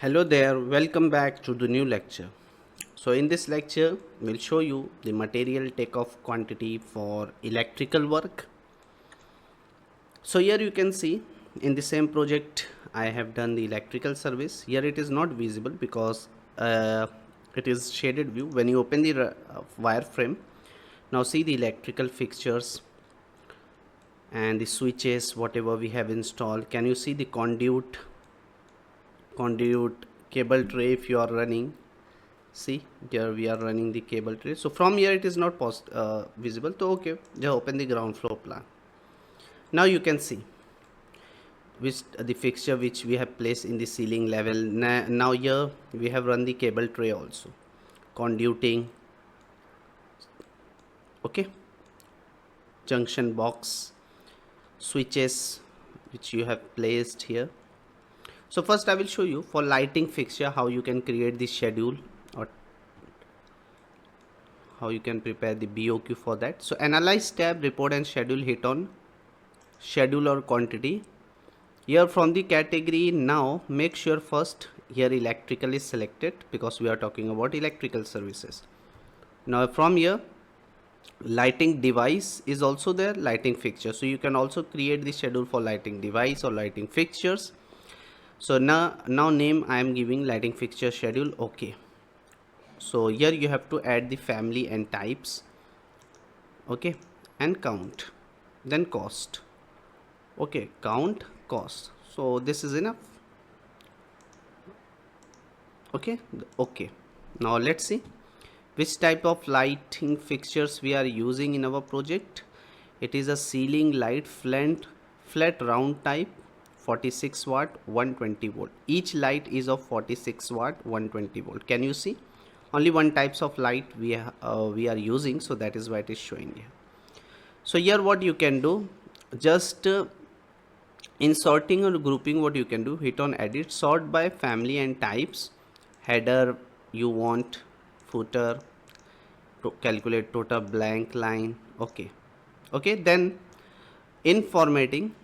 Hello there, welcome back to the new lecture. So in this lecture, we'll show you the material takeoff quantity for electrical work. So here you can see in the same project, I have done the electrical service. Here it is not visible because it is shaded view. When you open the wireframe, now see the electrical fixtures and the switches, whatever we have installed. Can you see the conduit cable tray if you are running? See, here we are running the cable tray. So from here it is not visible. So okay, just open the ground floor plan. Now you can see which the fixture which we have placed in the ceiling level. Now here we have run the cable tray also, conduiting, okay, junction box, switches which you have placed here. So first I will show you for lighting fixture how you can create the schedule or how you can prepare the BOQ for that. So analyze tab, report and schedule, hit on schedule or quantity. Here from the category, now make sure first here electrical is selected because we are talking about electrical services. Now from here lighting device is also there, lighting fixture. So you can also create the schedule for lighting device or lighting fixtures. So now name I am giving lighting fixture schedule. Okay. So here you have to add the family and types, okay, and count, then cost, okay, count, cost. So this is enough, okay. Now let's see which type of lighting fixtures we are using in our project. It is a ceiling light flat round type, 46 watt 120 volt. Each light is of 46 watt 120 volt. Can you see? Only one types of light we are using, so that is why it is showing here. So here what you can do, just in sorting or grouping, what you can do, hit on edit, sort by family and types, header you want, footer, to calculate total blank line, okay, then in formatting,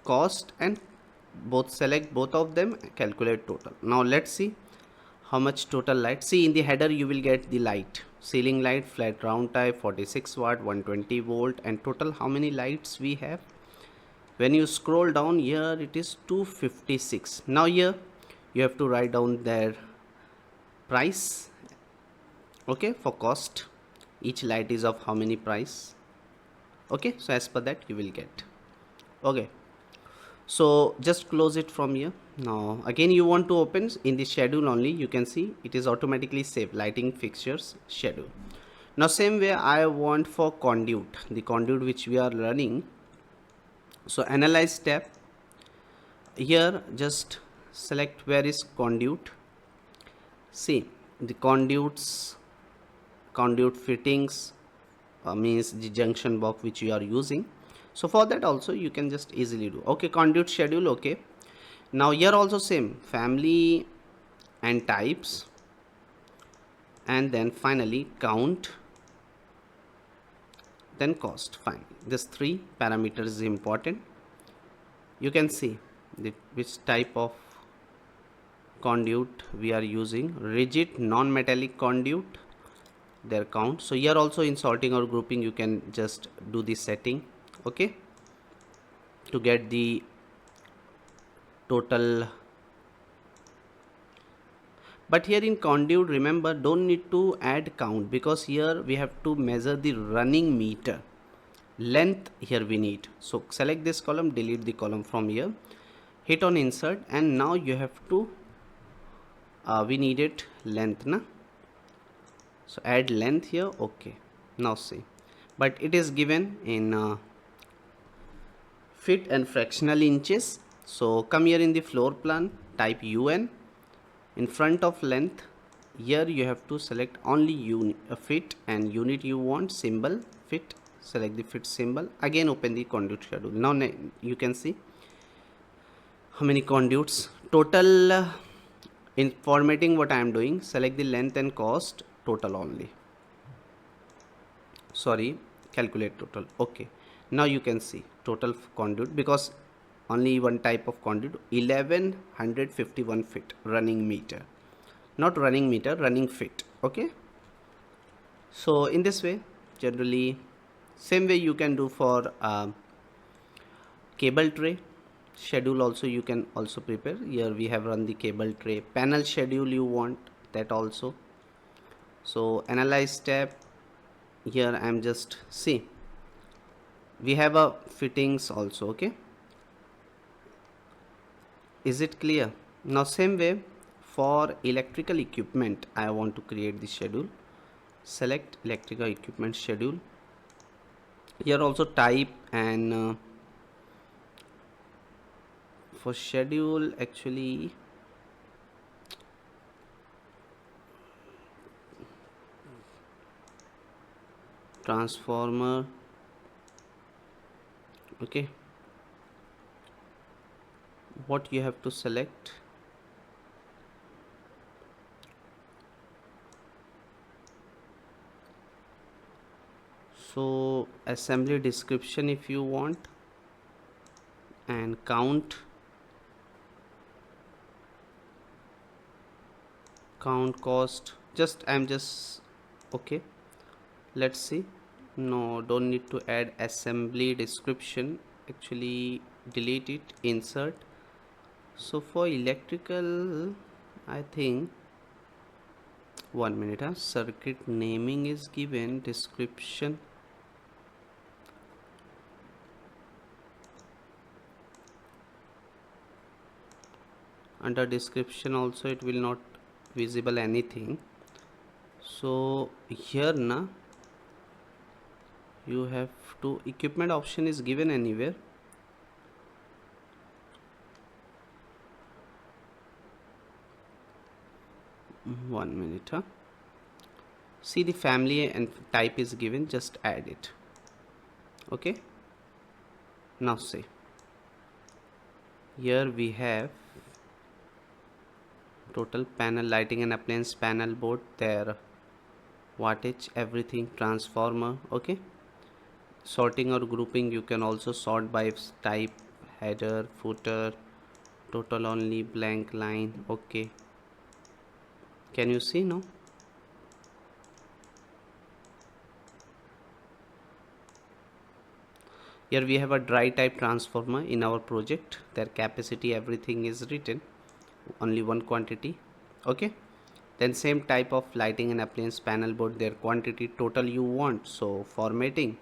cost and both, select both of them, calculate total. Now let's see how much total light. See in the header you will get the light, ceiling light flat round type, 46 watt 120 volt, and total how many lights we have. When you scroll down here it is 256. Now here you have to write down their price, okay, for cost. Each light is of how many price, okay. So as per that you will get, okay. So just close it from here. Now again you want to open in the schedule only, you can see it is automatically saved, lighting fixtures schedule. Now same way I want for conduit, the conduit which we are running. So analyze tab, here just select where is conduit. See the conduit fittings means the junction box which you are using. So for that also you can just easily do, okay, conduit schedule, okay. Now here also same, family and types, and then finally count, then cost. Fine, this three parameters is important. You can see which type of conduit we are using, rigid, non-metallic conduit, their count. So here also in sorting or grouping you can just do the setting, okay, to get the total. But here in conduit, remember, don't need to add count because here we have to measure the running meter length. Here we need, so select this column, delete the column from here, hit on insert, and now you have to we needed length na, so add length here, okay. Now see, but it is given in feet and fractional inches. So come here in the floor plan, type UN in front of length. Here you have to select only feet, and unit you want, symbol feet, select the feet symbol. Again open the conduit schedule. Now you can see how many conduits total. In formatting what I am doing, select the length and cost, total only, sorry, calculate total, okay. Now you can see total conduit because only one type of conduit, 1151 feet running meter, not running meter, running feet. Okay, so in this way, generally same way you can do for cable tray schedule also. You can also prepare. Here we have run the cable tray panel schedule, you want that also. So analyze tab, here I am just see we have a fittings also. Okay, is it clear? Now same way for electrical equipment, I want to create the schedule. Select electrical equipment schedule. Here also type and for schedule actually transformer. Okay, what you have to select, so assembly description if you want, and count cost, just I'm just okay. Let's see, no, don't need to add assembly description, actually delete it, insert. So for electrical, I think 1 minute, circuit naming is given, description, under description also it will not visible anything. So here now you have to, equipment option is given anywhere. One minute, see the family and type is given, just add it. Okay, now see, here we have total panel, lighting and appliance panel board, their wattage, everything, transformer. Okay, sorting or grouping, you can also sort by type, header, footer, total only, blank line. Okay, can you see now? Here we have a dry type transformer in our project, their capacity everything is written, only one quantity. Okay, then same type of lighting and appliance panel board, their quantity total you want. So formatting,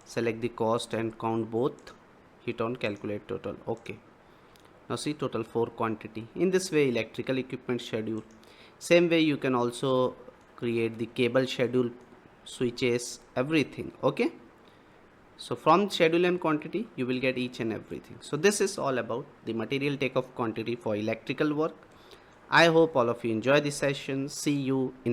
select the cost and count both, hit on calculate total. Okay, now see total 4 quantity. In this way electrical equipment schedule. Same way you can also create the cable schedule, switches, everything. Okay, so from schedule and quantity you will get each and everything. So this is all about the material take of quantity for electrical work. I hope all of you enjoy this session. See you in